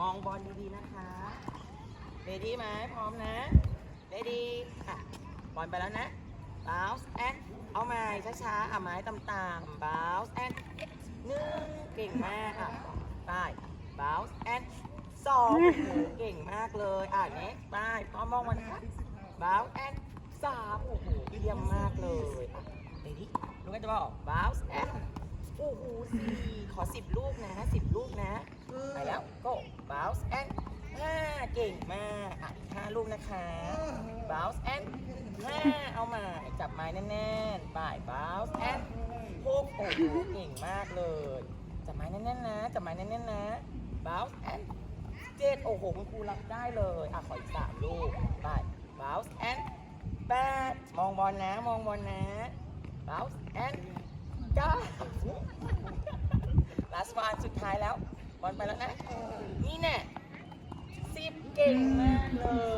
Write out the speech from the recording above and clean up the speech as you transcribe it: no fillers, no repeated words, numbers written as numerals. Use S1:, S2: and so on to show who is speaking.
S1: มองบอลดีๆนะคะเรดี้ไหมพร้อมนะเรดี้ค่ะบอลไปแล้วนะ bounce and เอาไม้ช้าๆไม้ต่ำๆ bounce and 1เก่งมากไป bounce and 2เก่งมากเลยนี้ไปพร้อมมองมันค่ะ bounce and 3โอ้โหเยี่ยมมากเลยเรดี้ลูกก็จะบอก bounce and โอ้โห4ขอ10ลูกนะ10ลูกนะไปแล้วก็ bounce and 5เก่งมากอีก5ลูกนะคะ bounce and 5เอามาจับไม้แน่นๆไป bounce and 6โอ้โหเก่งมากเลยจับไม้แน่นๆนะจับไม้แน่นๆนะ bounce and 7โอ้โหคุณครูรับได้เลยขออีก3ลูกไป bounce and 8มองบอลนะมองบอลนะ bounce and 9 last one สุดท้ายแล้วบอลไปแล้วนะนี่แน่10เก่งมากเลย